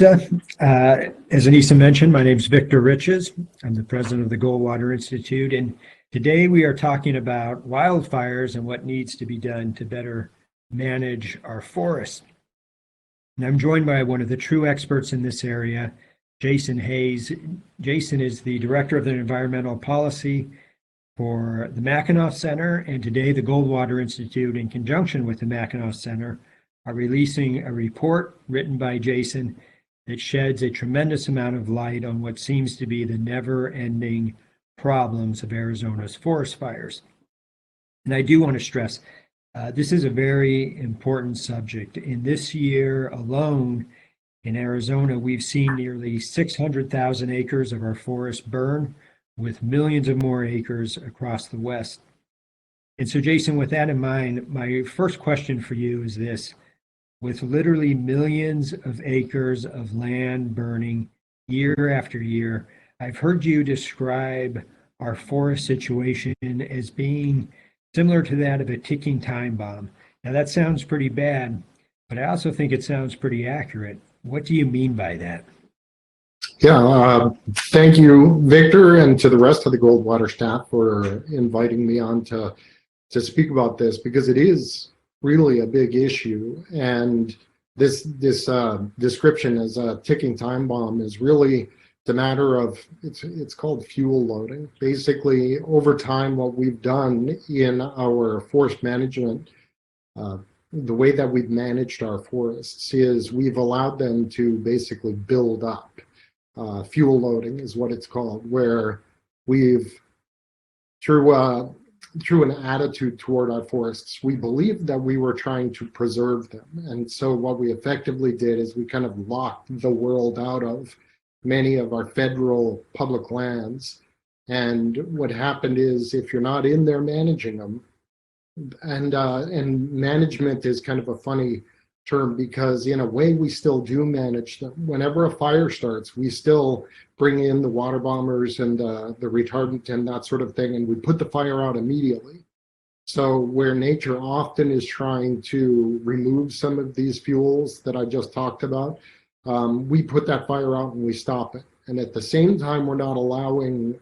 As Anissa mentioned, my name is Victor Riches. I'm the president of the Goldwater Institute, and today we are talking about wildfires and what needs to be done to better manage our forests. And I'm joined by one of the true experts in this area, Jason Hayes. Jason is the director of the environmental policy for the Mackinac Center, and today the Goldwater Institute, in conjunction with the Mackinac Center, are releasing a report written by Jason that sheds a tremendous amount of light on what seems to be the never-ending problems of Arizona's forest fires. And I do want to stress, this is a very important subject. In this year alone, in Arizona, we've seen nearly 600,000 acres of our forest burn, with millions of more acres across the West. And so, Jason, with that in mind, my first question for you is this. With literally millions of acres of land burning year after year, I've heard you describe our forest situation as being similar to that of a ticking time bomb. Now, that sounds pretty bad, but I also think it sounds pretty accurate. What do you mean by that? Yeah, thank you, Victor, and to the rest of the Goldwater staff for inviting me on to speak about this, because it is really a big issue. And this description as a ticking time bomb is really the matter of, it's called fuel loading. Basically, over time, what we've done in our forest management, the way that we've managed our forests is we've allowed them to basically build up. Fuel loading is what it's called, where we've, through an attitude toward our forests, we believed that we were trying to preserve them. And so what we effectively did is we kind of locked the world out of many of our federal public lands. And what happened is, if you're not in there managing them, and management is kind of a funny term, because in a way we still do manage them. Whenever a fire starts, we still bring in the water bombers and the retardant and that sort of thing, and we put the fire out immediately. So where nature often is trying to remove some of these fuels that I just talked about, we put that fire out and we stop it. And at the same time, we're not allowing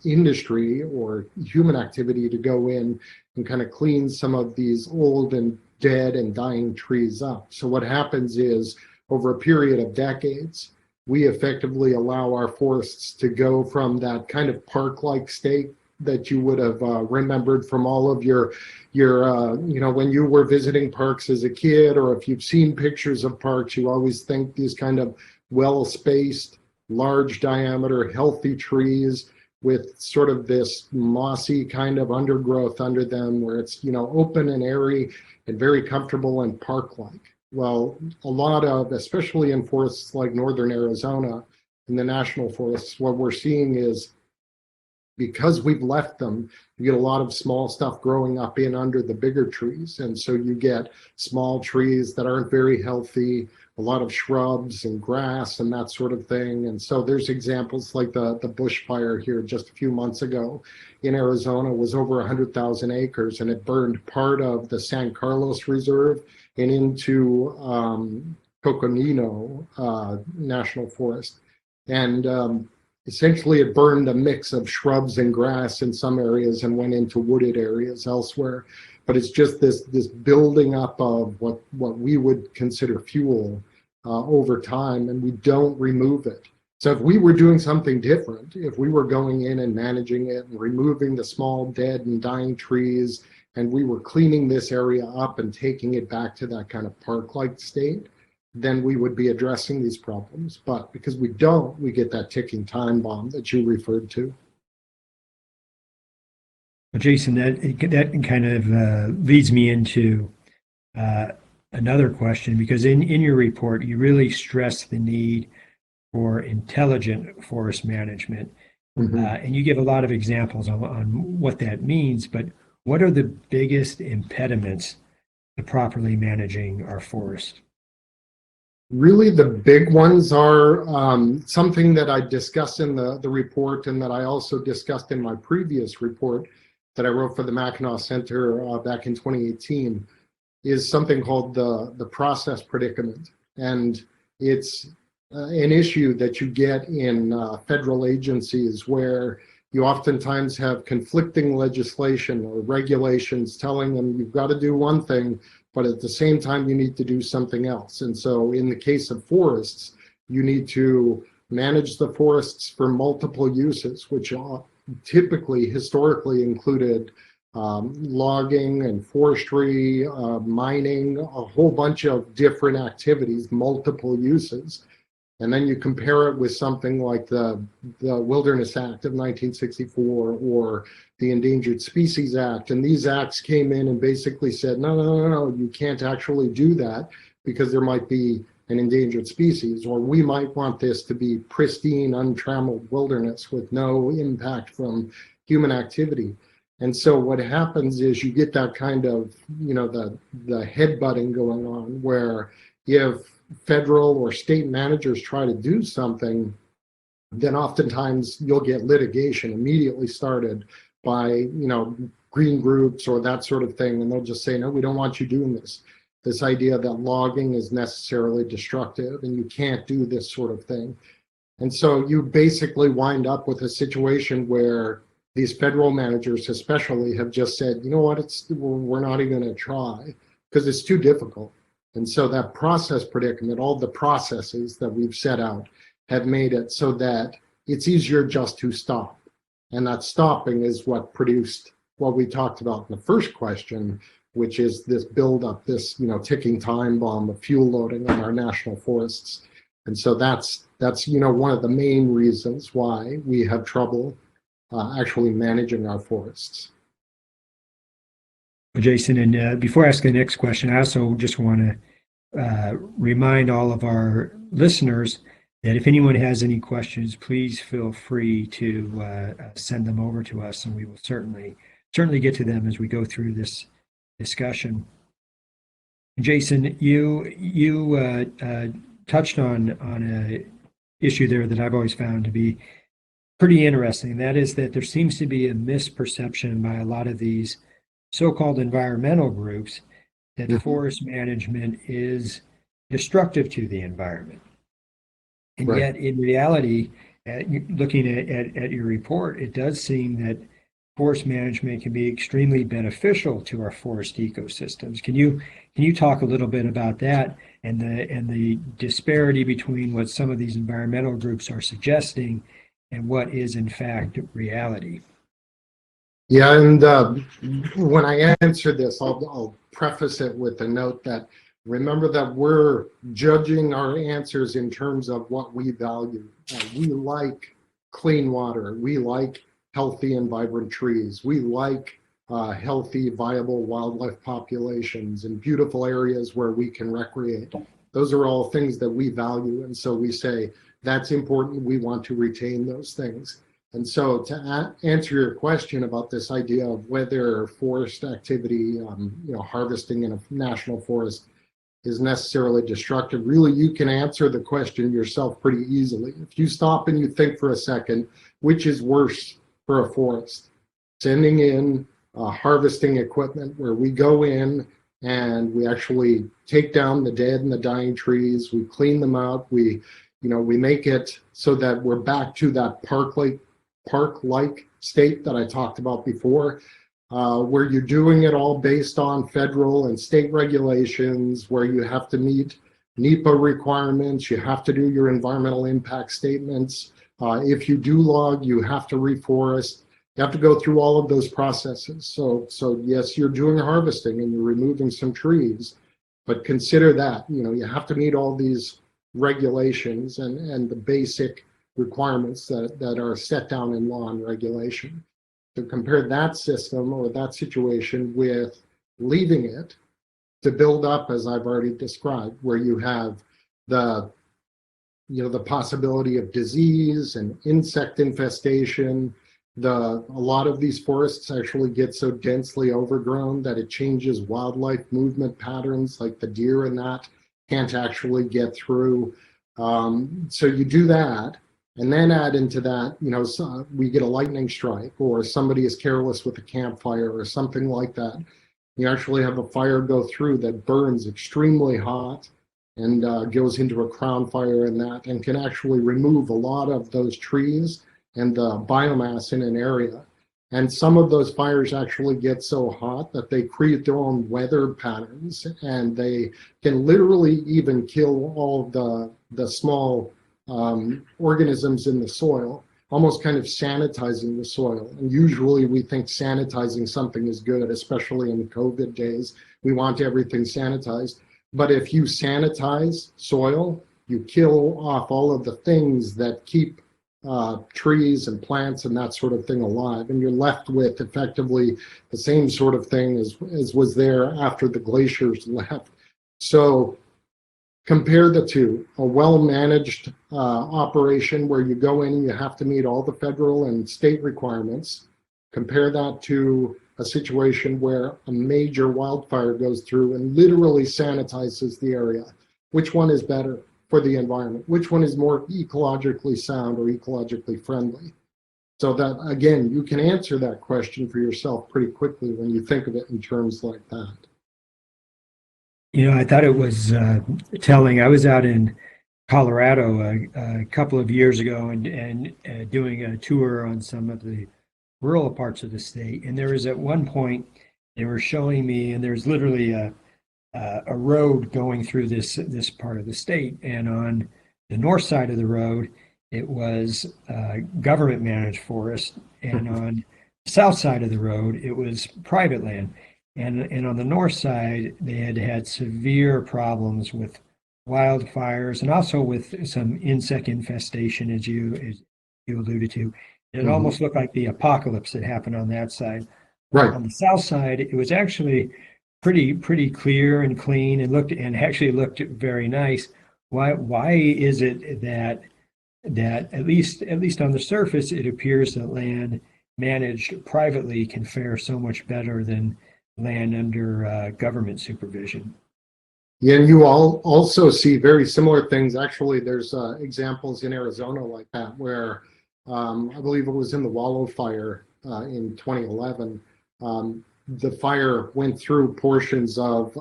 industry or human activity to go in and kind of clean some of these old and dead and dying trees up. So what happens is, over a period of decades, we effectively allow our forests to go from that kind of park-like state that you would have remembered from all of your when you were visiting parks as a kid, or if you've seen pictures of parks, you always think these kind of well-spaced, large diameter, healthy trees with sort of this mossy kind of undergrowth under them, where it's, open and airy and very comfortable and park-like. Well, a lot of, especially in forests like northern Arizona, in the national forests, what we're seeing is, because we've left them, you get a lot of small stuff growing up in under the bigger trees. And so you get small trees that aren't very healthy, a lot of shrubs and grass and that sort of thing. And so there's examples like the bushfire here just a few months ago in Arizona was over 100,000 acres, and it burned part of the San Carlos Reserve and into Coconino National Forest. And essentially it burned a mix of shrubs and grass in some areas and went into wooded areas elsewhere. But it's just this building up of what we would consider fuel over time, and we don't remove it. So if we were doing something different, if we were going in and managing it and removing the small dead and dying trees, and we were cleaning this area up and taking it back to that kind of park-like state, then we would be addressing these problems. But because we don't, we get that ticking time bomb that you referred to. Well, Jason, that kind of leads me into another question, because in your report, you really stress the need for intelligent forest management. Mm-hmm. And you give a lot of examples on what that means, but what are the biggest impediments to properly managing our forest? Really, the big ones are something that I discussed in the report, and that I also discussed in my previous report that I wrote for the Mackinac Center back in 2018, is something called the process predicament. And it's an issue that you get in federal agencies where you oftentimes have conflicting legislation or regulations telling them you've got to do one thing, but at the same time you need to do something else. And so in the case of forests, you need to manage the forests for multiple uses, which typically historically included logging and forestry, mining, a whole bunch of different activities, multiple uses. And then you compare it with something like the Wilderness Act of 1964 or the Endangered Species Act. And these acts came in and basically said, no, you can't actually do that because there might be an endangered species, or we might want this to be pristine, untrammeled wilderness with no impact from human activity. And so what happens is you get that kind of, the headbutting going on where if federal or state managers try to do something, then oftentimes you'll get litigation immediately started by, green groups or that sort of thing. And they'll just say, no, we don't want you doing this. This idea that logging is necessarily destructive and you can't do this sort of thing. And so you basically wind up with a situation where these federal managers especially have just said, you know what, we're not even going to try because it's too difficult. And so that process predicament, all the processes that we've set out have made it so that it's easier just to stop. And that stopping is what produced what we talked about in the first question, which is this buildup, this ticking time bomb of fuel loading on our national forests. And so that's one of the main reasons why we have trouble actually managing our forests. Jason, and before I ask the next question, I also just want to remind all of our listeners that if anyone has any questions, please feel free to send them over to us, and we will certainly get to them as we go through this discussion. Jason, you touched on a issue there that I've always found to be pretty interesting. That is that there seems to be a misperception by a lot of these so-called environmental groups that forest management is destructive to the environment. And right. Yet, in reality, looking at your report, it does seem that forest management can be extremely beneficial to our forest ecosystems. Can you talk a little bit about that and the disparity between what some of these environmental groups are suggesting and what is in fact reality? Yeah, and when I answer this, I'll preface it with a note that remember that we're judging our answers in terms of what we value. We like clean water. We like healthy and vibrant trees. We like healthy, viable wildlife populations and beautiful areas where we can recreate. Those are all things that we value. And so we say, that's important. We want to retain those things. And so to answer your question about this idea of whether forest activity, harvesting in a national forest is necessarily destructive, really you can answer the question yourself pretty easily. If you stop and you think for a second, which is worse for a forest? Sending in harvesting equipment where we go in and we actually take down the dead and the dying trees, we clean them out, we make it so that we're back to that park-like state that I talked about before, where you're doing it all based on federal and state regulations, where you have to meet NEPA requirements, you have to do your environmental impact statements. If you do log, you have to reforest. You have to go through all of those processes. So yes, you're doing harvesting and you're removing some trees, but consider that, you have to meet all these regulations and the basic requirements that are set down in law and regulation. So compare that system or that situation with leaving it to build up, as I've already described, where you have the possibility of disease and insect infestation. A lot of these forests actually get so densely overgrown that it changes wildlife movement patterns, like the deer and that can't actually get through. So you do that, and then add into that, we get a lightning strike, or somebody is careless with a campfire or something like that. You actually have a fire go through that burns extremely hot, and goes into a crown fire and that, and can actually remove a lot of those trees and the biomass in an area. And some of those fires actually get so hot that they create their own weather patterns, and they can literally even kill all of the small organisms in the soil, almost kind of sanitizing the soil. And usually we think sanitizing something is good, especially in COVID days. We want everything sanitized. But if you sanitize soil, you kill off all of the things that keep trees and plants and that sort of thing alive, and you're left with effectively the same sort of thing as was there after the glaciers left. So compare the two: a well-managed operation where you go in and you have to meet all the federal and state requirements. Compare that to a situation where a major wildfire goes through and literally sanitizes the area. Which one is better for the environment? Which one is more ecologically sound or ecologically friendly? So that, again, you can answer that question for yourself pretty quickly when you think of it in terms like that. You know, I thought it was telling. I was out in Colorado a couple of years ago and doing a tour on some of the rural parts of the state. And there was at one point they were showing me, and there's literally a road going through this part of the state, and on the north side of the road it was government managed forest, and on the south side of the road it was private land, and on the north side they had severe problems with wildfires and also with some insect infestation, as you alluded to. It almost looked like the apocalypse that happened on that side. Right. On the south side it was actually pretty clear and clean, and actually looked very nice. Why is it that at least on the surface it appears that land managed privately can fare so much better than land under government supervision? Yeah, and you all also see very similar things. Actually, there's examples in Arizona like that, where I believe it was in the Wallow Fire in 2011. The fire went through portions of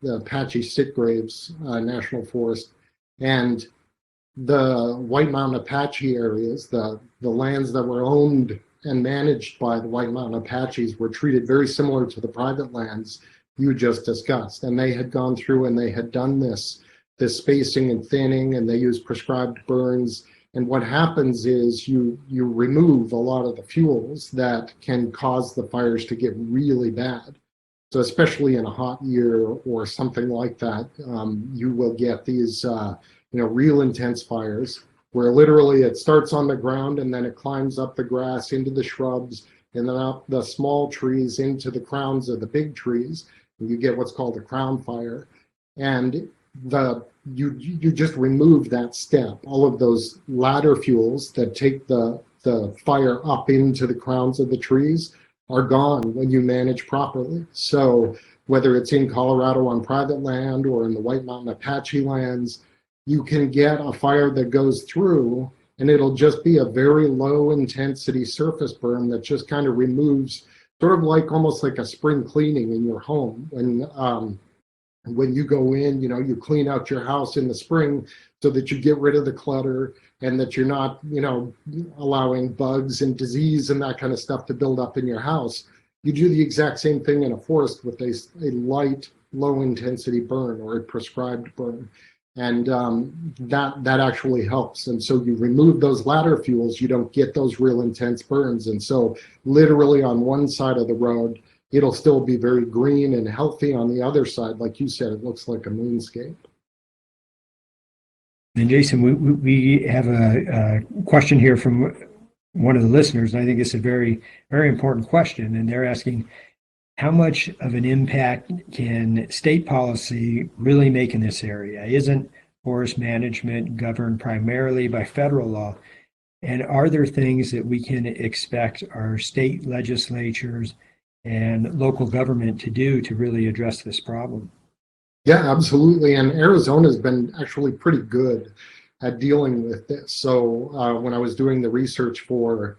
the Apache Sitgraves National Forest, and the White Mountain Apache areas, the lands that were owned and managed by the White Mountain Apaches, were treated very similar to the private lands you just discussed. And they had gone through and they had done this spacing and thinning, and they used prescribed burns. And what happens is you remove a lot of the fuels that can cause the fires to get really bad. So especially in a hot year or something like that, you will get these real intense fires where literally it starts on the ground and then it climbs up the grass into the shrubs and then up the small trees into the crowns of the big trees. And you get what's called a crown fire. And you just remove that step. All of those ladder fuels that take the fire up into the crowns of the trees are gone when you manage properly. So whether it's in Colorado on private land or in the White Mountain Apache lands, you can get a fire that goes through and it'll just be a very low intensity surface burn that just kind of removes, sort of like almost like a spring cleaning in your home. When you go in, you clean out your house in the spring so that you get rid of the clutter and that you're not, allowing bugs and disease and that kind of stuff to build up in your house. You do the exact same thing in a forest with a light, low intensity burn or a prescribed burn. And that actually helps. And so you remove those ladder fuels, you don't get those real intense burns. And so literally on one side of the road, it'll still be very green and healthy. On the other side, like you said, it looks like a moonscape. And Jason, we have a question here from one of the listeners, and I think it's a very, very important question. And they're asking, how much of an impact can state policy really make in this area? Isn't forest management governed primarily by federal law? And are there things that we can expect our state legislatures and local government to do to really address this problem? Yeah, absolutely. And Arizona's been actually pretty good at dealing with this. So when I was doing the research for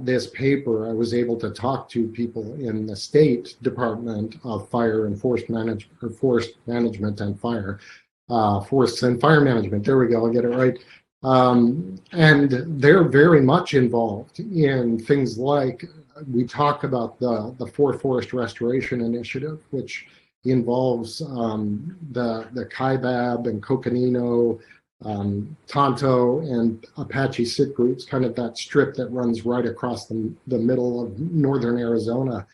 this paper, I was able to talk to people in the state Department of Fire and Forest Management and Fire. Forests and Fire Management. There we go, I'll get it right. And they're very much involved in things like, we talk about the Forest Restoration Initiative, which involves the Kaibab and Coconino, Tonto and Apache sit groups, kind of that strip that runs right across the middle of northern Arizona.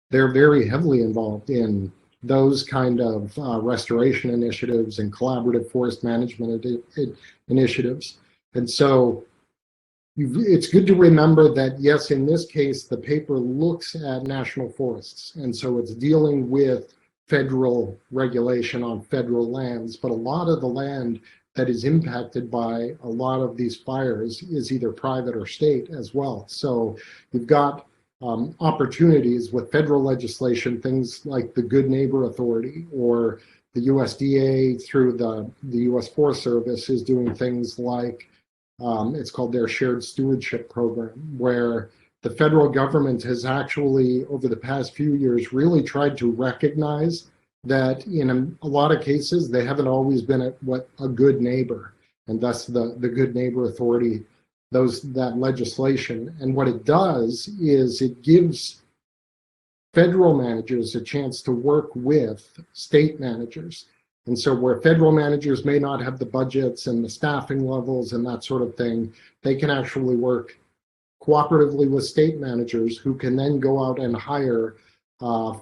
They're very heavily involved in those kind of restoration initiatives and collaborative forest management initiatives. And so it's good to remember that, yes, in this case, the paper looks at national forests. And so it's dealing with federal regulation on federal lands, but a lot of the land that is impacted by a lot of these fires is either private or state as well. So you've got opportunities with federal legislation, things like the Good Neighbor Authority, or the USDA through the US Forest Service is doing things like, it's called their Shared Stewardship Program, where the federal government has actually, over the past few years, really tried to recognize that in a lot of cases, they haven't always been a good neighbor, and thus the Good Neighbor Authority, that legislation. And what it does is it gives federal managers a chance to work with state managers. And so where federal managers may not have the budgets and the staffing levels and that sort of thing, they can actually work cooperatively with state managers who can then go out and hire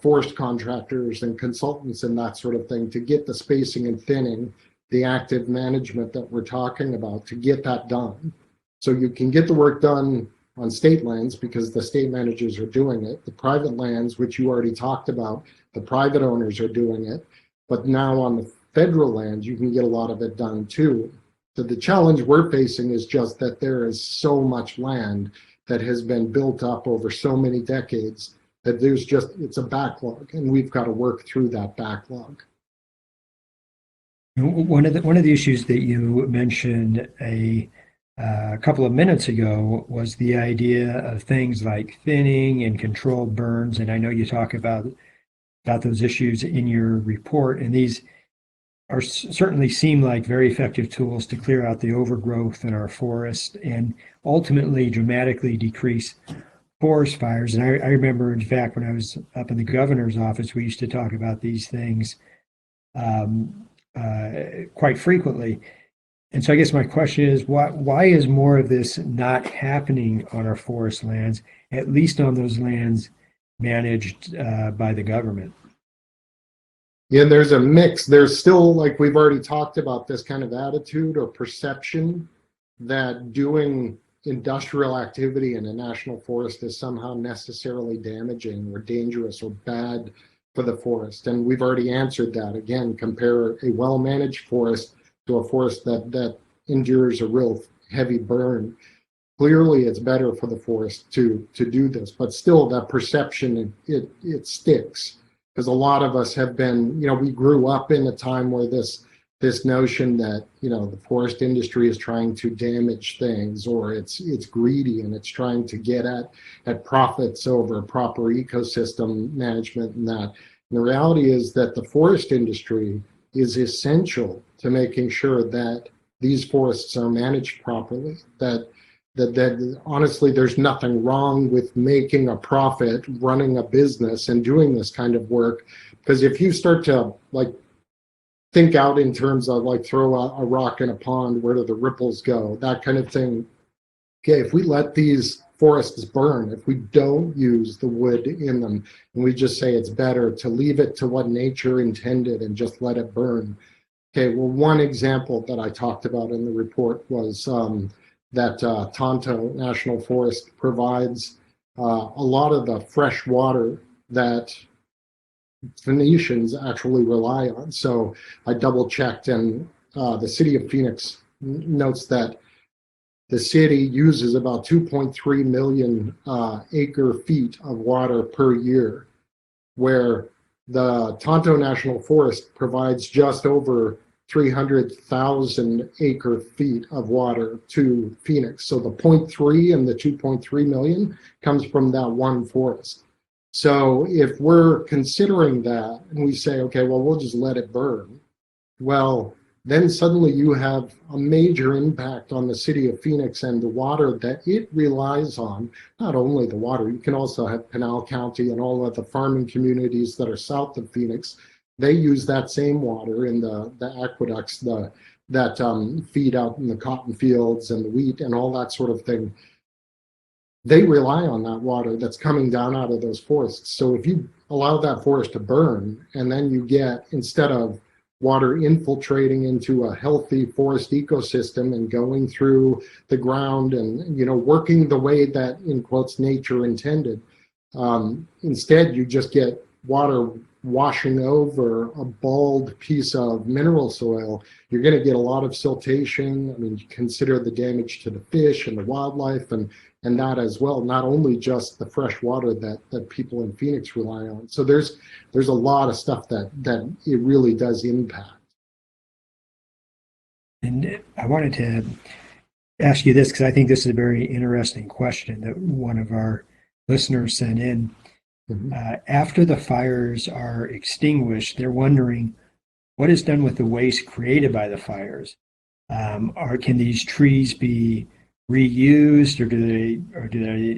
forest contractors and consultants and that sort of thing to get the spacing and thinning, the active management that we're talking about, to get that done. So you can get the work done on state lands because the state managers are doing it. The private lands, which you already talked about, the private owners are doing it. But now on the federal lands, you can get a lot of it done too. So the challenge we're facing is just that there is so much land that has been built up over so many decades that it's a backlog, and we've got to work through that backlog. One of the issues that you mentioned a couple of minutes ago was the idea of things like thinning and controlled burns, and I know you talk about those issues in your report, and these are certainly seem like very effective tools to clear out the overgrowth in our forest and ultimately dramatically decrease forest fires. And I remember, in fact, when I was up in the governor's office, we used to talk about these things quite frequently. And so I guess my question is, why is more of this not happening on our forest lands, at least on those lands managed by the government? Yeah, there's a mix. There's still, like we've already talked about, this kind of attitude or perception that doing industrial activity in a national forest is somehow necessarily damaging or dangerous or bad for the forest. And we've already answered that. Again, compare a well-managed forest to a forest that endures a real heavy burn. Clearly, it's better for the forest to do this, but still that perception, it sticks. Because a lot of us have been, we grew up in a time where this notion that, the forest industry is trying to damage things, or it's greedy and it's trying to get at profits over proper ecosystem management and that. And the reality is that the forest industry is essential to making sure that these forests are managed properly, that honestly, there's nothing wrong with making a profit, running a business and doing this kind of work. Because if you start to think out in terms of throw a rock in a pond, where do the ripples go, that kind of thing. Okay, if we let these forests burn, if we don't use the wood in them, and we just say it's better to leave it to what nature intended and just let it burn. Okay, well, one example that I talked about in the report was that Tonto National Forest provides a lot of the fresh water that Phoenicians actually rely on. So I double checked, and the city of Phoenix notes that the city uses about 2.3 million acre feet of water per year, where the Tonto National Forest provides just over 300,000 acre feet of water to Phoenix. So the 0.3 and the 2.3 million comes from that one forest. So if we're considering that and we say, okay, well, we'll just let it burn. Well, then suddenly you have a major impact on the city of Phoenix and the water that it relies on. Not only the water, you can also have Pinal County and all of the farming communities that are south of Phoenix. They use that same water in the aqueducts that feed out in the cotton fields and the wheat and all that sort of thing. They rely on that water that's coming down out of those forests. So if you allow that forest to burn, and then you get, instead of water infiltrating into a healthy forest ecosystem and going through the ground and, working the way that, in quotes, nature intended, instead you just get water washing over a bald piece of mineral soil. You're going to get a lot of siltation. I mean, consider the damage to the fish and the wildlife and that as well, not only just the fresh water that people in Phoenix rely on. So there's a lot of stuff that it really does impact. And I wanted to ask you this, because I think this is a very interesting question that one of our listeners sent in. Mm-hmm. After the fires are extinguished, they're wondering what is done with the waste created by the fires. Can these trees be reused, or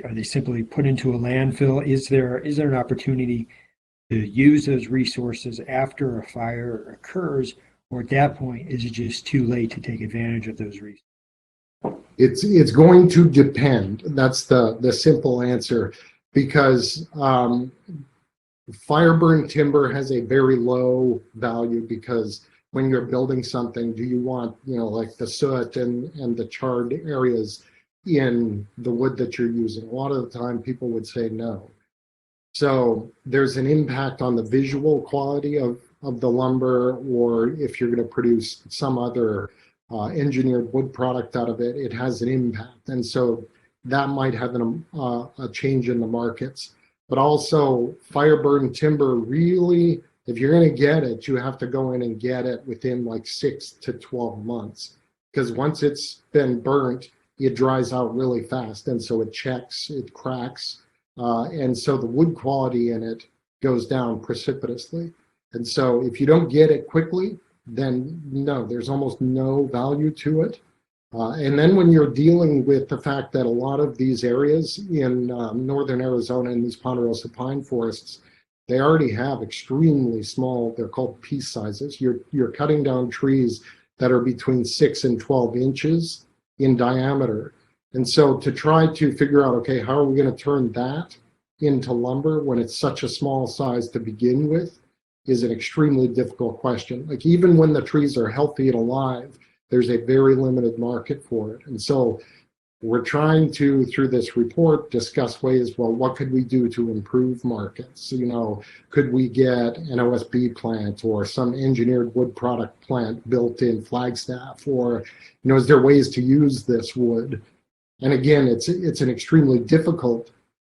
are they simply put into a landfill? Is there an opportunity to use those resources after a fire occurs, or at that point is it just too late to take advantage of those resources? It's going to depend. That's the simple answer, because fire burned timber has a very low value, because when you're building something, do you want, like the soot and the charred areas in the wood that you're using? A lot of the time people would say no. So there's an impact on the visual quality of the lumber, or if you're going to produce some other engineered wood product out of it, it has an impact. And so that might have a change in the markets. But also fire burned timber, really, if you're going to get it, you have to go in and get it within like 6 to 12 months. Because once it's been burnt, it dries out really fast. And so it checks, it cracks. And so the wood quality in it goes down precipitously. And so if you don't get it quickly, then no, there's almost no value to it. And then when you're dealing with the fact that a lot of these areas in northern Arizona and these ponderosa pine forests, they already have extremely small, they're called piece sizes. You're cutting down trees that are between 6 and 12 inches in diameter. And so to try to figure out, okay, how are we going to turn that into lumber when it's such a small size to begin with, is an extremely difficult question. Like, even when the trees are healthy and alive, there's a very limited market for it. And so we're trying to, through this report, discuss ways, well, what could we do to improve markets? Could we get an OSB plant or some engineered wood product plant built in Flagstaff? Or, is there ways to use this wood? And again, it's an extremely difficult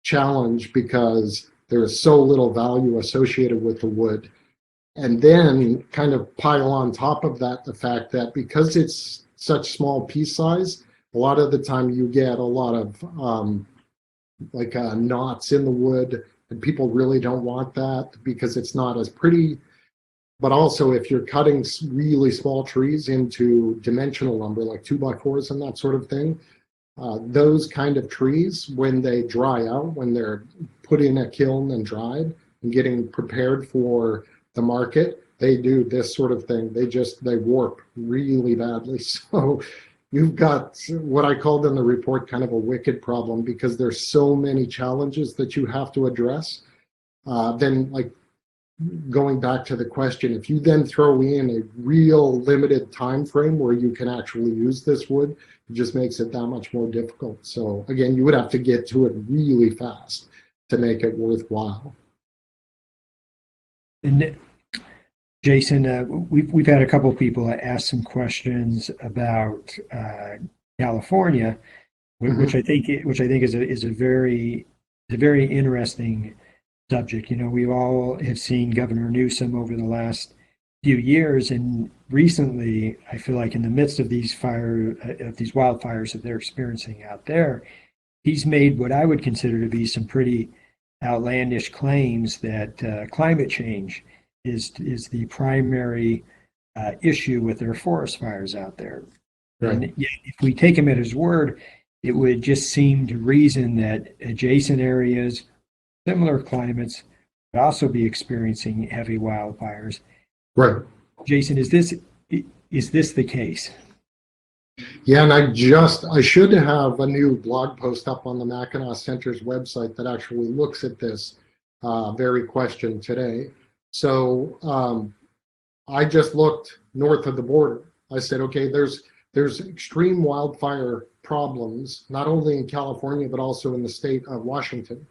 challenge because there is so little value associated with the wood. And then kind of pile on top of that the fact that because it's such small piece size, a lot of the time you get a lot of knots in the wood, and people really don't want that because it's not as pretty. But also, if you're cutting really small trees into dimensional lumber, like 2x4s and that sort of thing, those kind of trees, when they dry out, when they're put in a kiln and dried and getting prepared for the market, they do this sort of thing. They warp really badly. So you've got what I called in the report kind of a wicked problem, because there's so many challenges that you have to address. Then, like, going back to the question, if you then throw in a real limited time frame where you can actually use this wood, it just makes it that much more difficult. So again, you would have to get to it really fast to make it worthwhile. And Jason, we've had a couple of people ask some questions about California, which I think is a very interesting subject. We all have seen Governor Newsom over the last few years, and recently, I feel like in the midst of these wildfires that they're experiencing out there, he's made what I would consider to be some pretty outlandish claims that climate change is the primary issue with their forest fires out there. Right. And yet, if we take him at his word, it would just seem to reason that adjacent areas, similar climates, would also be experiencing heavy wildfires. Right. Jason, is this the case? Yeah, and I should have a new blog post up on the Mackinac Center's website that actually looks at this very question today. So I just looked north of the border. I said, okay, there's extreme wildfire problems, not only in California, but also in the state of Washington.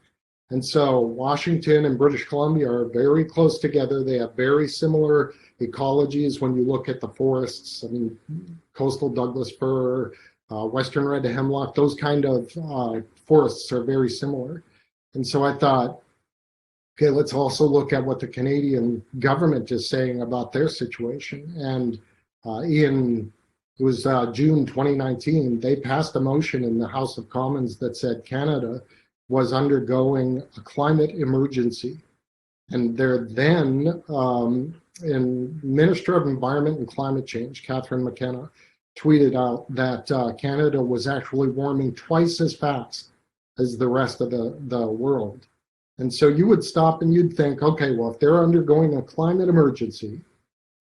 And so Washington and British Columbia are very close together. They have very similar ecologies when you look at the forests. I mean, coastal Douglas fir, western red hemlock, those kind of forests are very similar. And so I thought, okay, let's also look at what the Canadian government is saying about their situation. And it was June 2019, they passed a motion in the House of Commons that said Canada was undergoing a climate emergency. And their then Minister of Environment and Climate Change, Catherine McKenna, tweeted out that Canada was actually warming twice as fast as the rest of the world. And so you would stop and you'd think, okay, well, if they're undergoing a climate emergency,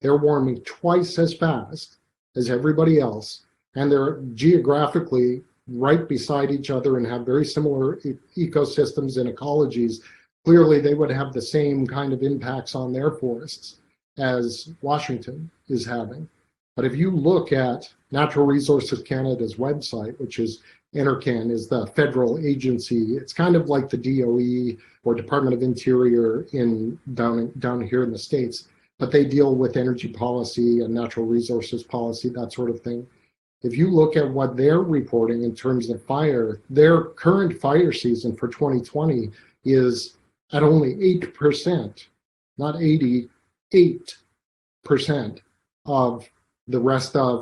they're warming twice as fast as everybody else, and they're geographically right beside each other and have very similar ecosystems and ecologies, clearly they would have the same kind of impacts on their forests as Washington is having. But if you look at Natural Resources Canada's website, which is NRCan, is the federal agency. It's kind of like the DOE or Department of Interior down here in the States, but they deal with energy policy and natural resources policy, that sort of thing. If you look at what they're reporting in terms of fire, their current fire season for 2020 is at only 8%, not 80, 8% of the rest of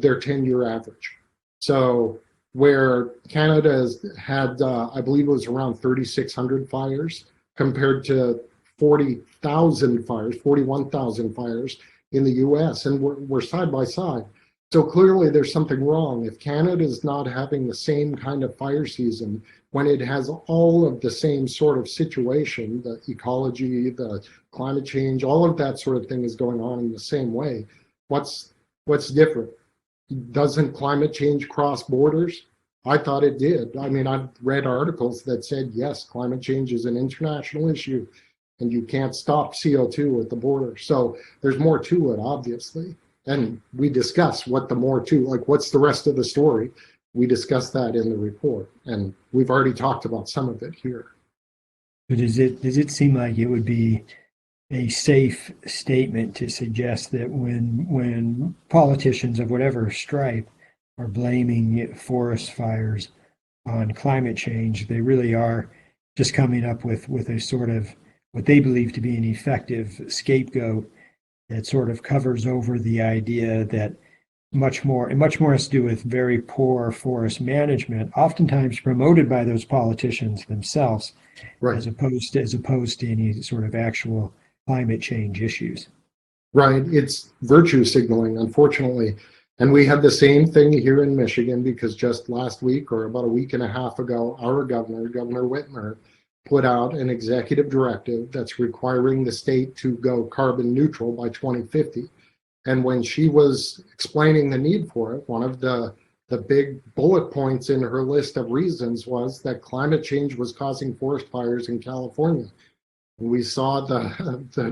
their 10-year average. So where Canada has had, I believe it was around 3,600 fires compared to 40,000 fires, 41,000 fires in the US, and we're side by side. So clearly there's something wrong. If Canada is not having the same kind of fire season, when it has all of the same sort of situation, the ecology, the climate change, all of that sort of thing is going on in the same way, what's different? Doesn't climate change cross borders? I thought it did. I mean, I've read articles that said, yes, climate change is an international issue and you can't stop CO2 at the border. So there's more to it, obviously. And we discuss what the more to, like, what's the rest of the story? We discuss that in the report, and we've already talked about some of it here. But does it seem like it would be a safe statement to suggest that when politicians of whatever stripe are blaming forest fires on climate change, they really are just coming up with a sort of what they believe to be an effective scapegoat that sort of covers over the idea that much more has to do with very poor forest management, oftentimes promoted by those politicians themselves, Right. as opposed to any sort of actual climate change issues. Right. It's virtue signaling, unfortunately. And we had the same thing here in Michigan, because just last week or about a week and a half ago, our governor, Governor Whitmer, put out an executive directive that's requiring the state to go carbon neutral by 2050. And when she was explaining the need for it, one of the big bullet points in her list of reasons was that climate change was causing forest fires in California. And we saw the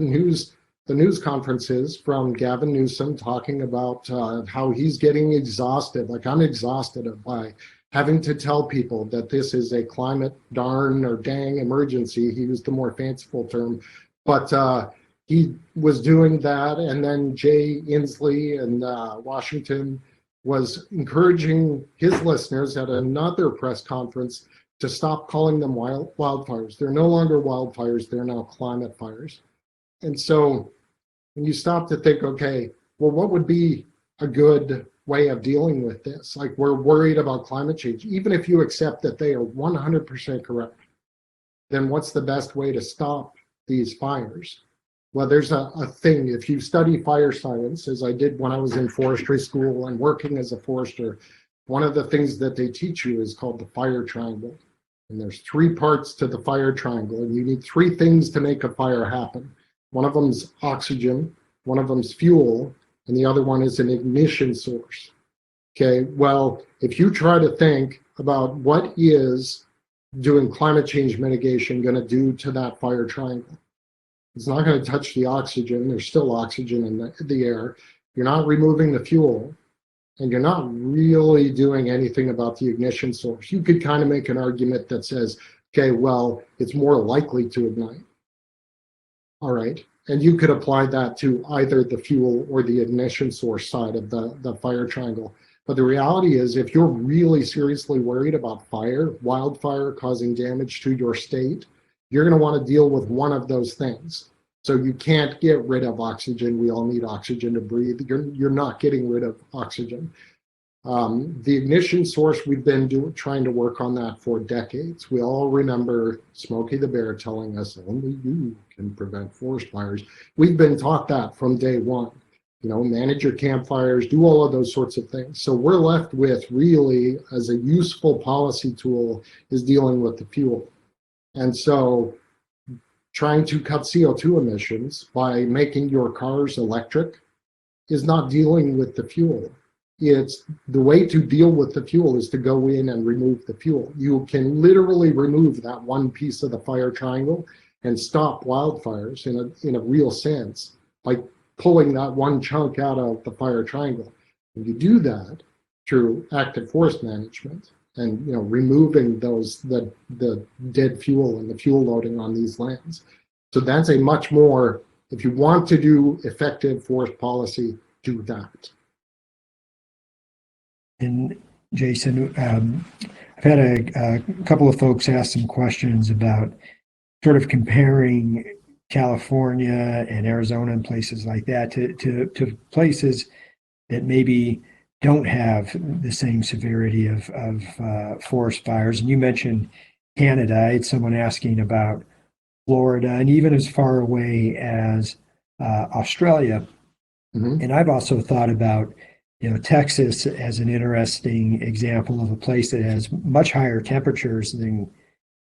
news conferences from Gavin Newsom talking about how he's getting exhausted. Like, I'm exhausted by having to tell people that this is a climate darn or dang emergency. He used the more fanciful term, but he was doing that. And then Jay Inslee in Washington was encouraging his listeners at another press conference to stop calling them wildfires. They're no longer wildfires, they're now climate fires. And so when you stop to think, okay, well, what would be a good way of dealing with this? Like, we're worried about climate change. Even if you accept that they are 100% correct, then what's the best way to stop these fires? Well, there's a thing. If you study fire science, as I did when I was in forestry school and working as a forester, one of the things that they teach you is called the fire triangle. And there's three parts to the fire triangle, and you need three things to make a fire happen. One of them is oxygen, one of them is fuel, and the other one is an ignition source. Okay, well, if you try to think about what is doing climate change mitigation going to do to that fire triangle, it's not going to touch the oxygen. There's still oxygen in the air. You're not removing the fuel, and you're not really doing anything about the ignition source. You could kind of make an argument that says, okay, well, it's more likely to ignite. All right. And you could apply that to either the fuel or the ignition source side of the fire triangle. But the reality is, if you're really seriously worried about wildfire causing damage to your state, you're going to want to deal with one of those things. So you can't get rid of oxygen. We all need oxygen to breathe. You're not getting rid of oxygen. The ignition source, we've been trying to work on that for decades. We all remember Smokey the Bear telling us only you can prevent forest fires. We've been taught that from day one. You know, manage your campfires, do all of those sorts of things. So we're left with really, as a useful policy tool, is dealing with the fuel. And so trying to cut CO2 emissions by making your cars electric is not dealing with the fuel. It's the way to deal with the fuel is to go in and remove the fuel. You can literally remove that one piece of the fire triangle and stop wildfires in a real sense by pulling that one chunk out of the fire triangle. And you do that through active forest management and removing the dead fuel and the fuel loading on these lands. So that's a much more, if you want to do effective forest policy, do that. And Jason, I've had a couple of folks ask some questions about sort of comparing California and Arizona and places like that to places that maybe don't have the same severity of forest fires. And you mentioned Canada. I had someone asking about Florida and even as far away as Australia. Mm-hmm. And I've also thought about Texas as an interesting example of a place that has much higher temperatures than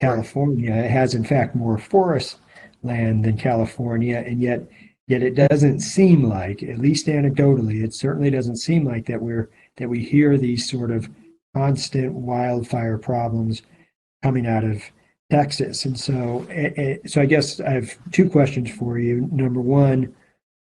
California. It has, in fact, more forest land than California, and yet it doesn't seem like, at least anecdotally, it certainly doesn't seem like that we hear these sort of constant wildfire problems coming out of Texas. And so I guess I have two questions for you. Number one,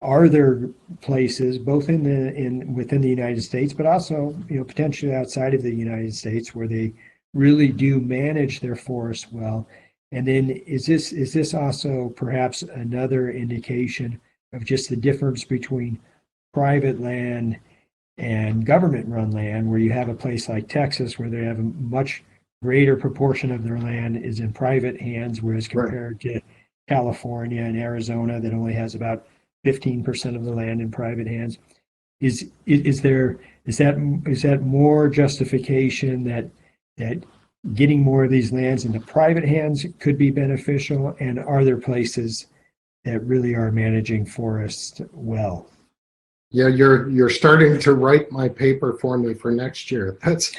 are there places both within the United States, but also potentially outside of the United States, where they really do manage their forests well? And then is this also perhaps another indication of just the difference between private land and government-run land, where you have a place like Texas where they have a much greater proportion of their land is in private hands, whereas compared to California and Arizona that only has about 15% of the land in private hands? Is that more justification that getting more of these lands into private hands could be beneficial? And are there places that really are managing forests well? Yeah, you're starting to write my paper for me for next year. That's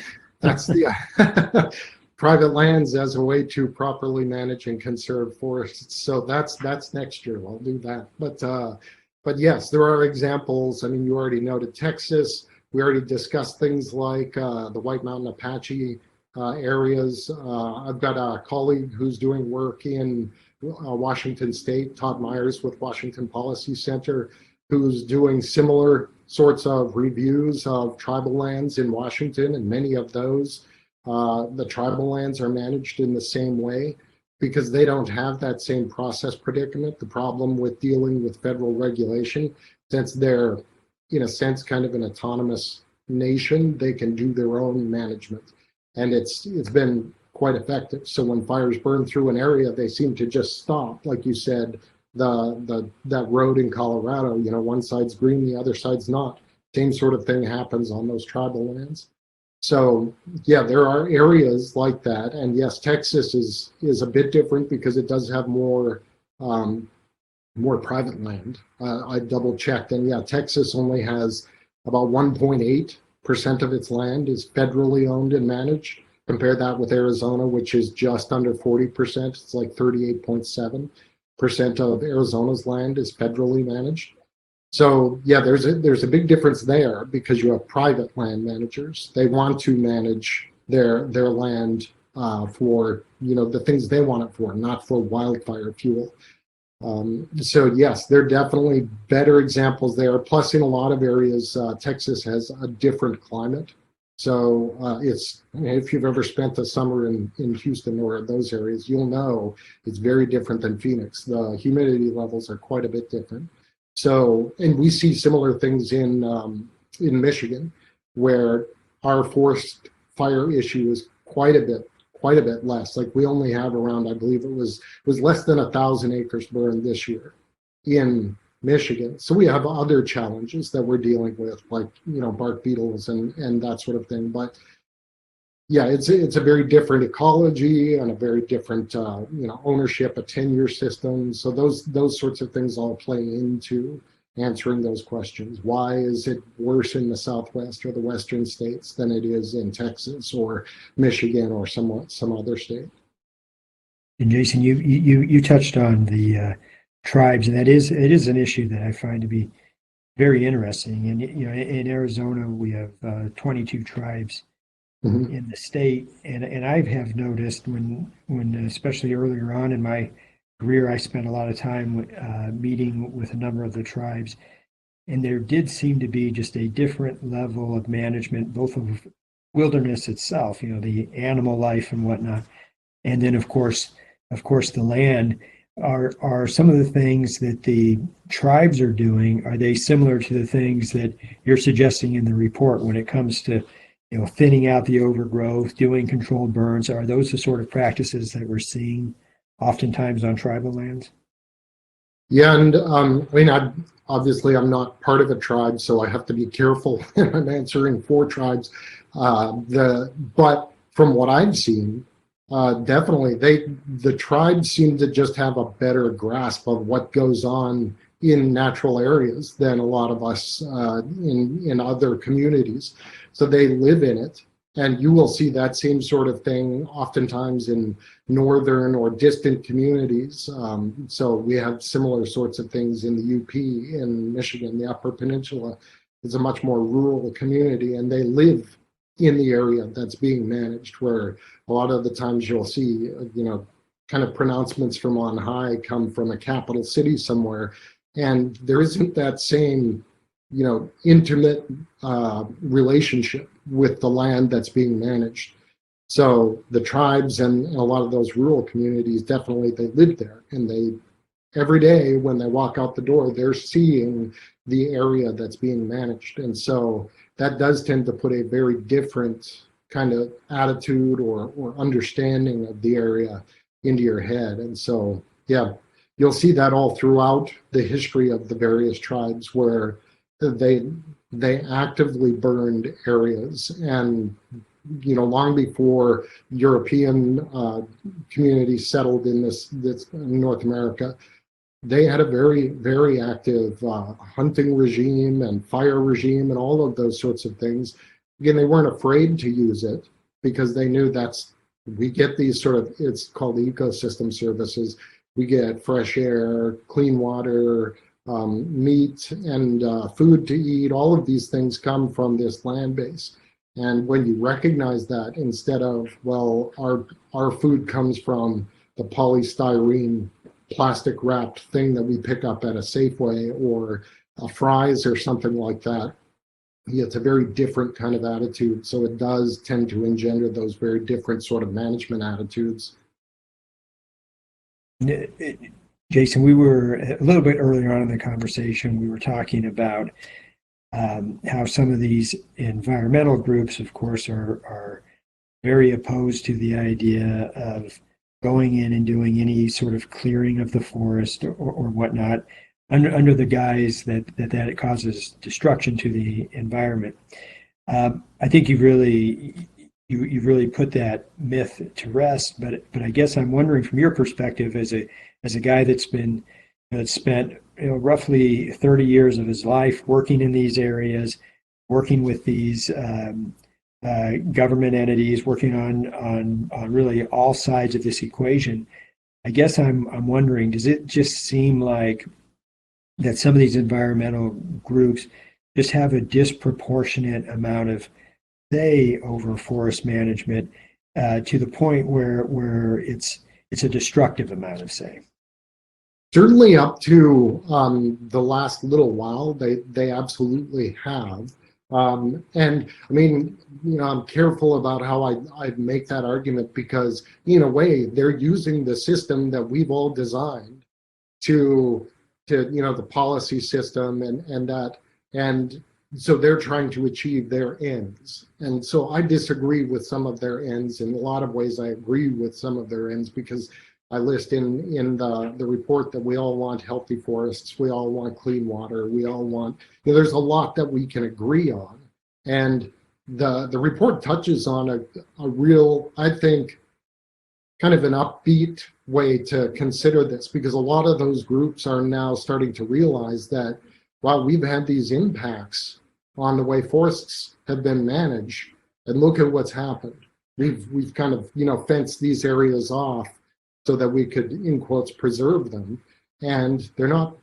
the private lands as a way to properly manage and conserve forests. So that's next year. I'll do that. But yes, there are examples. I mean, you already noted Texas. We already discussed things like the White Mountain Apache areas. I've got a colleague who's doing work in Washington State, Todd Myers with Washington Policy Center, who's doing similar sorts of reviews of tribal lands in Washington, and many of those, the tribal lands are managed in the same way because they don't have that same process predicament. The problem with dealing with federal regulation, since they're in a sense kind of an autonomous nation, they can do their own management. And it's been quite effective. So when fires burn through an area, they seem to just stop. Like you said, that road in Colorado, one side's green, the other side's not. Same sort of thing happens on those tribal lands. So yeah, there are areas like that. And yes, Texas is a bit different because it does have more more private land. I double checked, and yeah, Texas only has about 1.8% of its land is federally owned and managed. Compare that with Arizona, which is just under 40%. It's like 38.7% of Arizona's land is federally managed. So yeah, there's a big difference there because you have private land managers. They want to manage their land for the things they want it for, not for wildfire fuel. So yes, there are definitely better examples there. Plus, in a lot of areas, Texas has a different climate. So if you've ever spent a summer in Houston or those areas, you'll know it's very different than Phoenix. The humidity levels are quite a bit different. So, and we see similar things in Michigan, where our forest fire issue is quite a bit less. Like we only have around, I believe it was less than 1,000 acres burned this year in Michigan. So we have other challenges that we're dealing with, like bark beetles and that sort of thing. But yeah, it's a very different ecology and a very different ownership, a tenure system. So those sorts of things all play into answering those questions. Why is it worse in the Southwest or the Western states than it is in Texas or Michigan or some other state? And Jason, you touched on the tribes, and it is an issue that I find to be very interesting. And in Arizona, we have 22 tribes in the state, and I have noticed when especially earlier on in my career, I spent a lot of time meeting with a number of the tribes, and there did seem to be just a different level of management, both of wilderness itself, the animal life and whatnot, and then of course the land. Are some of the things that the tribes are doing, are they similar to the things that you're suggesting in the report when it comes to thinning out the overgrowth, doing controlled burns? Are those the sort of practices that we're seeing oftentimes on tribal lands? Yeah, and obviously I'm not part of a tribe, so I have to be careful when I'm answering for tribes. But from what I've seen, definitely the tribes seem to just have a better grasp of what goes on in natural areas than a lot of us in other communities. So they live in it, and you will see that same sort of thing oftentimes in northern or distant communities. So we have similar sorts of things in the UP in Michigan. The Upper Peninsula is a much more rural community, and they live in the area that's being managed, where a lot of the times you'll see kind of pronouncements from on high come from a capital city somewhere, and there isn't that same intimate relationship with the land that's being managed. So the tribes and a lot of those rural communities, definitely they live there, and they every day when they walk out the door, they're seeing the area that's being managed. And so that does tend to put a very different kind of attitude or understanding of the area into your head. And so, yeah, you'll see that all throughout the history of the various tribes, where they actively burned areas. And long before European communities settled in this North America, they had a very, very active hunting regime and fire regime and all of those sorts of things. Again, they weren't afraid to use it because they knew we get these sort of, it's called ecosystem services. We get fresh air, clean water, meat, and food to eat. All of these things come from this land base. And when you recognize that, instead of, well, our food comes from the polystyrene plastic wrapped thing that we pick up at a Safeway or a Fry's or something like that, it's a very different kind of attitude. So it does tend to engender those very different sort of management attitudes. Jason, we were a little bit earlier on in the conversation, we were talking about how some of these environmental groups, of course, are very opposed to the idea of going in and doing any sort of clearing of the forest or whatnot, under the guise that it causes destruction to the environment. I think you've really put that myth to rest. But I guess I'm wondering, from your perspective as a guy that's been had spent roughly 30 years of his life working in these areas, working with these government entities, working on really all sides of this equation. I guess I'm wondering, does it just seem like that some of these environmental groups just have a disproportionate amount of say over forest management to the point where it's a destructive amount of say? Certainly up to the last little while, they absolutely have. And I mean, I'm careful about how I make that argument because in a way they're using the system that we've all designed to the policy system and so they're trying to achieve their ends. And so I disagree with some of their ends. In a lot of ways, I agree with some of their ends because I list in the report that we all want healthy forests, we all want clean water, we all want, there's a lot that we can agree on. And the report touches on a real, I think, kind of an upbeat way to consider this, because a lot of those groups are now starting to realize that while we've had these impacts on the way forests have been managed, and look at what's happened. We've kind of fenced these areas off so that we could, in quotes, preserve them, and they're not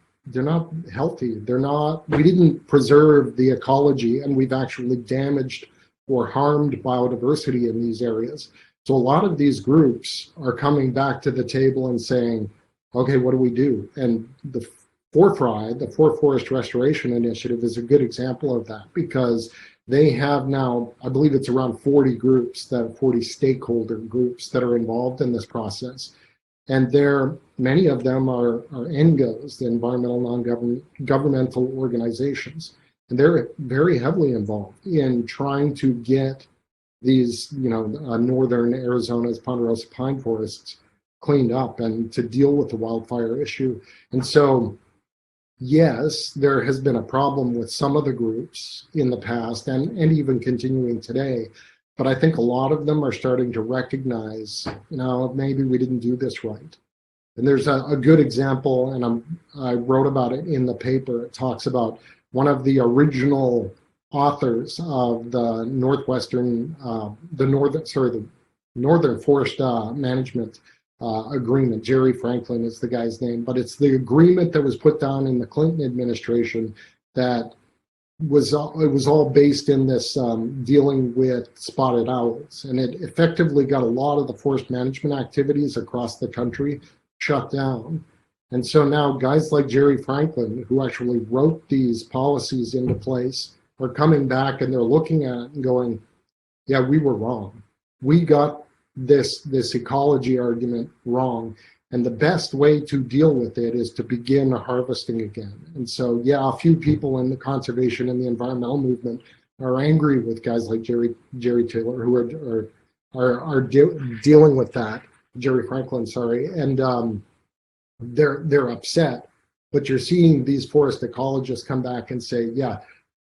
healthy. We didn't preserve the ecology, and we've actually damaged or harmed biodiversity in these areas. So a lot of these groups are coming back to the table and saying, okay, what do we do? And the FORFRI, the Forest Restoration Initiative, is a good example of that, because they have now, I believe it's around 40 groups, 40 stakeholder groups that are involved in this process. And many of them are NGOs, the environmental non-governmental organizations. And they're very heavily involved in trying to get these, northern Arizona's ponderosa pine forests cleaned up and to deal with the wildfire issue. And so, yes, there has been a problem with some of the groups in the past and even continuing today. But I think a lot of them are starting to recognize, maybe we didn't do this right. And there's a good example, and I wrote about it in the paper. It talks about one of the original authors of the Northern Forest Management Agreement. Jerry Franklin is the guy's name, but it's the agreement that was put down in the Clinton administration that it was all based in this dealing with spotted owls, and it effectively got a lot of the forest management activities across the country shut down. And so now guys like Jerry Franklin, who actually wrote these policies into place, are coming back and they're looking at it and going, yeah, we were wrong. We got this ecology argument wrong. And the best way to deal with it is to begin harvesting again. And so, yeah, a few people in the conservation and the environmental movement are angry with guys like Jerry Taylor, who are dealing with that. Jerry Franklin, sorry, and they're upset. But you're seeing these forest ecologists come back and say, yeah,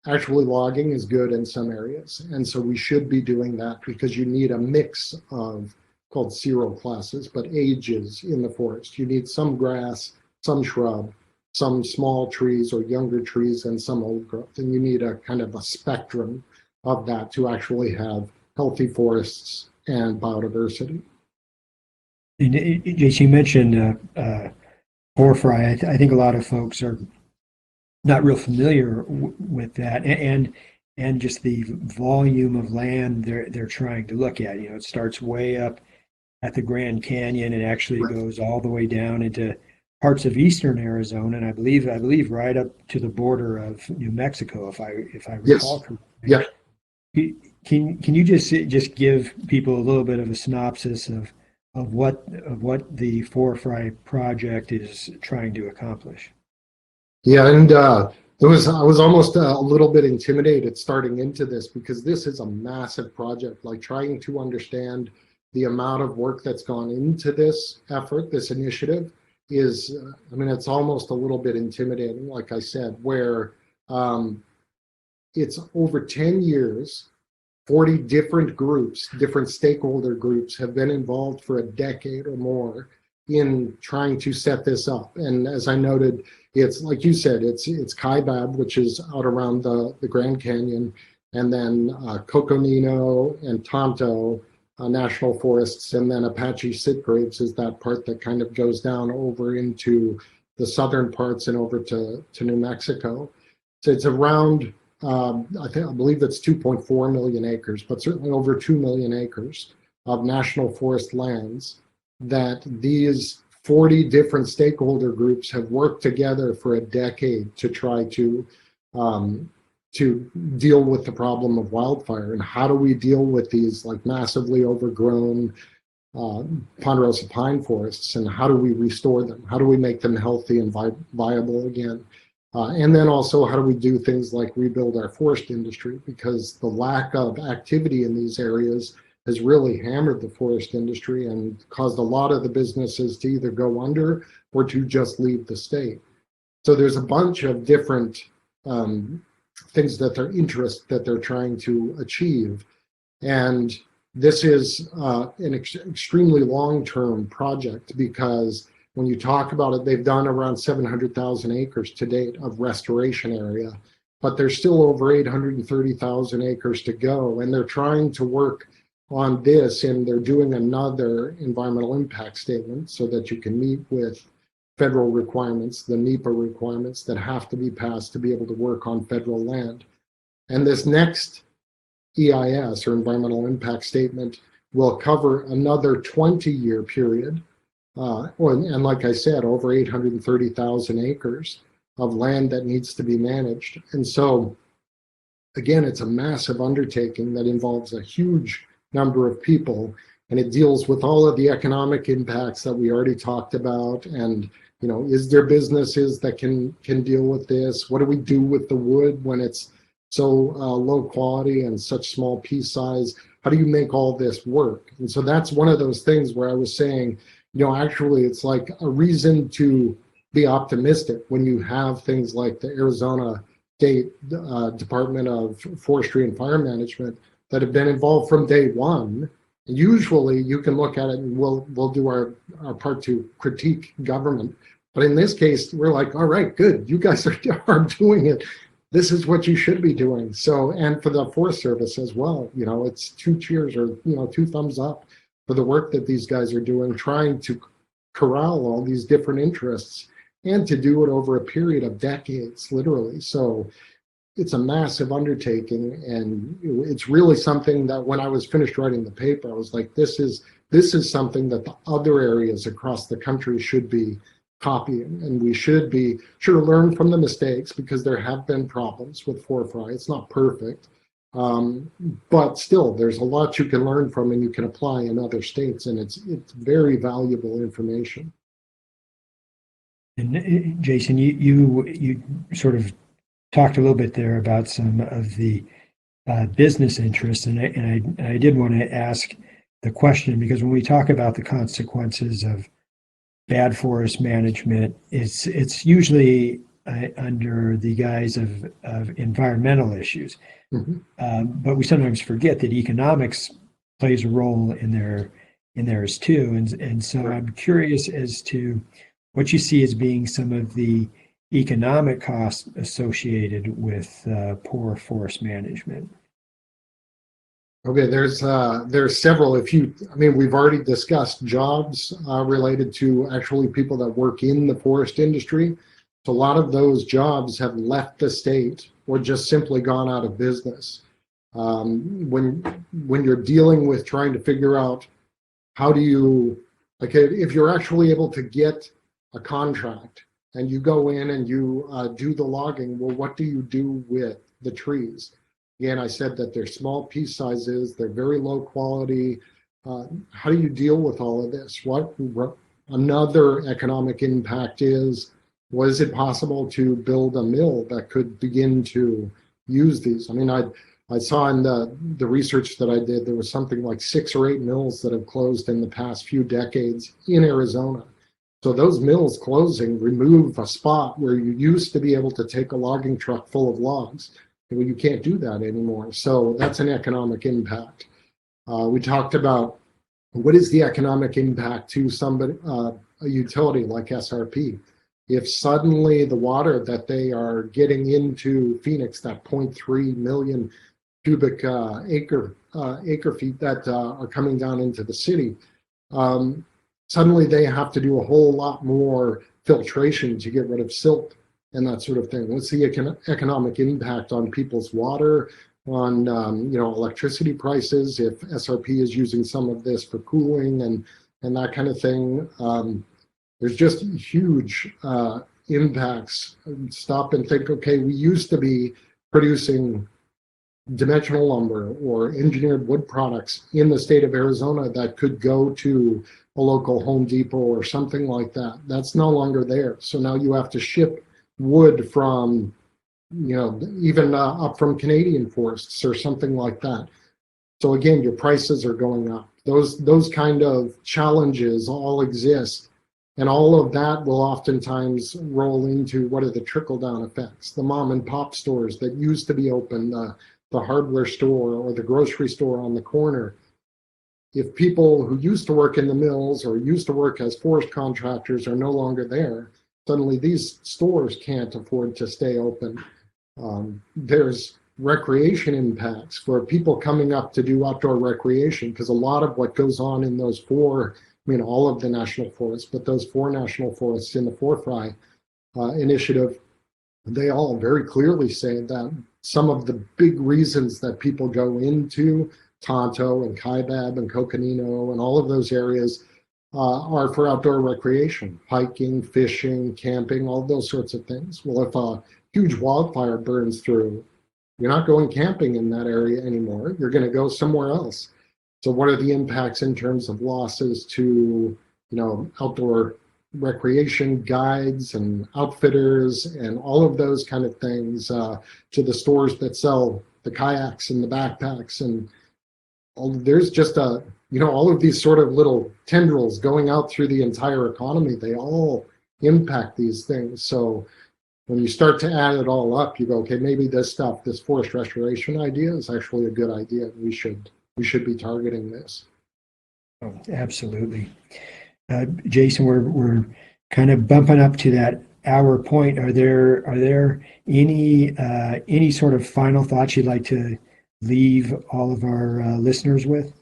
actually logging is good in some areas, and so we should be doing that because you need a mix of called zero classes, but ages in the forest. You need some grass, some shrub, some small trees or younger trees, and some old growth. And you need a kind of a spectrum of that to actually have healthy forests and biodiversity. And Jason, you mentioned FORFRI. I think a lot of folks are not real familiar with that, and just the volume of land they're trying to look at. It starts way up at the Grand Canyon and actually goes all the way down into parts of eastern Arizona, and I believe right up to the border of New Mexico, if I recall correctly. Yeah. Can you just give people a little bit of a synopsis of what the FORFRI project is trying to accomplish? Yeah, and I was almost a little bit intimidated starting into this because this is a massive project. Like trying to understand the amount of work that's gone into this effort, this initiative, is, it's almost a little bit intimidating, like I said, where it's over 10 years, 40 different groups, different stakeholder groups have been involved for a decade or more in trying to set this up. And as I noted, it's like you said, it's Kaibab, which is out around the Grand Canyon, and then Coconino and Tonto national forests, and then Apache Sitgraves is that part that kind of goes down over into the southern parts and over to New Mexico. So it's around, I believe it's 2.4 million acres, but certainly over 2 million acres of national forest lands that these 40 different stakeholder groups have worked together for a decade to try to deal with the problem of wildfire. And how do we deal with these like massively overgrown ponderosa pine forests, and how do we restore them? How do we make them healthy and viable again? And then also, how do we do things like rebuild our forest industry? Because the lack of activity in these areas has really hammered the forest industry and caused a lot of the businesses to either go under or to just leave the state. So there's a bunch of different things that they're trying to achieve. And this is an extremely long-term project, because when you talk about it, they've done around 700,000 acres to date of restoration area, but there's still over 830,000 acres to go. And they're trying to work on this, and they're doing another environmental impact statement so that you can meet with federal requirements, the NEPA requirements that have to be passed to be able to work on federal land. And this next EIS, or environmental impact statement, will cover another 20-year period. And like I said, over 830,000 acres of land that needs to be managed. And so, again, it's a massive undertaking that involves a huge number of people, and it deals with all of the economic impacts that we already talked about. And, you know, is there businesses that can deal with this? What do we do with the wood when it's so low quality and such small piece size? How do you make all this work? And so that's one of those things where I was saying, you know, actually it's like a reason to be optimistic when you have things like the Arizona State Department of Forestry and Fire Management that have been involved from day one. And usually you can look at it and we'll do our part to critique government. But in this case, we're like, all right, good. You guys are doing it. This is what you should be doing. So, and for the Forest Service as well, you know, it's 2 cheers, or, you know, 2 thumbs up for the work that these guys are doing, trying to corral all these different interests and to do it over a period of decades, literally. So it's a massive undertaking, and it's really something that when I was finished writing the paper, I was like, this is something that the other areas across the country should be copying, and we should learn from the mistakes, because there have been problems with forestry. It's not perfect, but still there's a lot you can learn from and you can apply in other states, and it's very valuable information. And Jason, you sort of talked a little bit there about some of the business interests, and I did want to ask the question, because when we talk about the consequences of bad forest management, it's usually under the guise of environmental issues. Mm-hmm. But we sometimes forget that economics plays a role in theirs too. And so I'm curious as to what you see as being some of the economic costs associated with poor forest management. Okay, there's several. We've already discussed jobs related to actually people that work in the forest industry. So a lot of those jobs have left the state or just simply gone out of business. When you're dealing with trying to figure out how do you, like, if you're actually able to get a contract and you go in and you do the logging, well, what do you do with the trees? Again, I said that they're small piece sizes, they're very low quality. How do you deal with all of this? What another economic impact is, was it possible to build a mill that could begin to use these? I mean, I saw in the research that I did, there was something like 6 or 8 mills that have closed in the past few decades in Arizona. So those mills closing remove a spot where you used to be able to take a logging truck full of logs. Well, you can't do that anymore. So that's an economic impact. We talked about what is the economic impact to somebody, a utility like SRP. If suddenly the water that they are getting into Phoenix, that 0.3 million cubic acre feet that are coming down into the city, suddenly they have to do a whole lot more filtration to get rid of silt and that sort of thing. What's the economic impact on people's water, on electricity prices, if SRP is using some of this for cooling and that kind of thing? There's just huge impacts. Stop and think, okay, we used to be producing dimensional lumber or engineered wood products in the state of Arizona that could go to a local Home Depot or something like that. That's no longer there. So now you have to ship wood from, even up from Canadian forests or something like that. So again, your prices are going up. Those kind of challenges all exist. And all of that will oftentimes roll into what are the trickle-down effects. The mom and pop stores that used to be open, the hardware store or the grocery store on the corner. If people who used to work in the mills or used to work as forest contractors are no longer there, suddenly these stores can't afford to stay open. There's recreation impacts for people coming up to do outdoor recreation, because a lot of what goes on in those all of the national forests, but those 4 national forests in the Forefry initiative, they all very clearly say that some of the big reasons that people go into Tonto and Kaibab and Coconino and all of those areas are for outdoor recreation, hiking, fishing, camping, all those sorts of things. Well, if a huge wildfire burns through, you're not going camping in that area anymore. You're going to go somewhere else. So what are the impacts in terms of losses to, outdoor recreation guides and outfitters and all of those kind of things, to the stores that sell the kayaks and the backpacks, and there's just all of these sort of little tendrils going out through the entire economy. They all impact these things. So when you start to add it all up, you go, okay, maybe this forest restoration idea is actually a good idea. We should be targeting this. Oh, absolutely. Jason, we're kind of bumping up to that hour point. Are there any sort of final thoughts you'd like to leave all of our listeners with?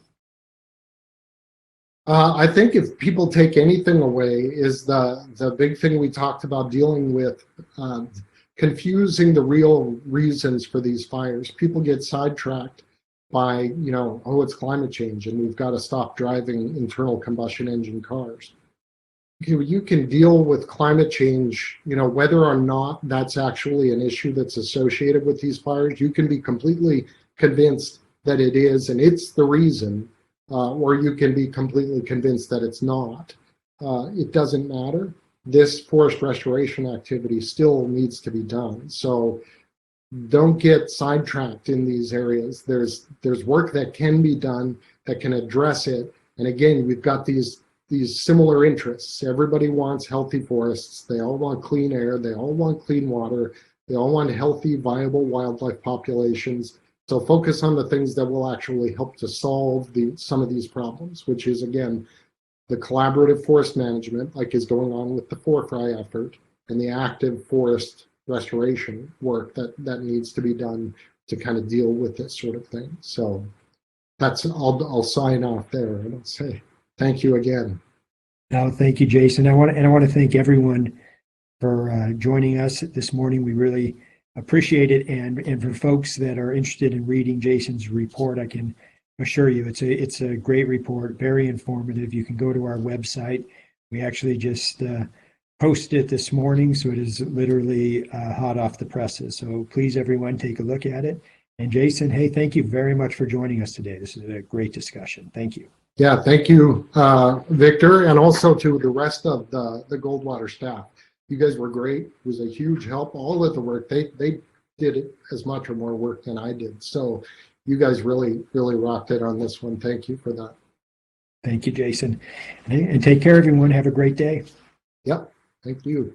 I think if people take anything away, is the big thing we talked about, dealing with confusing the real reasons for these fires. People get sidetracked by, it's climate change and we've got to stop driving internal combustion engine cars. You can deal with climate change, whether or not that's actually an issue that's associated with these fires. You can be completely convinced that it is and it's the reason, or you can be completely convinced that it's not. It doesn't matter. This forest restoration activity still needs to be done. So don't get sidetracked in these areas. There's work that can be done that can address it. And again, we've got these similar interests. Everybody wants healthy forests. They all want clean air. They all want clean water. They all want healthy, viable wildlife populations. So focus on the things that will actually help to solve some of these problems, which is, again, the collaborative forest management, like is going on with the Forefry effort, and the active forest restoration work that needs to be done to kind of deal with this sort of thing. So I'll sign off there and I'll say thank you again. No, thank you, Jason. I want to thank everyone for joining us this morning. We really appreciate it, and for folks that are interested in reading Jason's report, I can assure you it's a great report, very informative. You can go to our website. We actually just posted it this morning, so it is literally hot off the presses. So please, everyone, take a look at it. And Jason, hey, thank you very much for joining us today. This is a great discussion. Thank you. Yeah, thank you, Victor, and also to the rest of the Goldwater staff. You guys were great. It was a huge help. All of the work, they did it as much or more work than I did. So you guys really, really rocked it on this one. Thank you for that. Thank you, Jason. And take care, everyone. Have a great day. Yep. Thank you.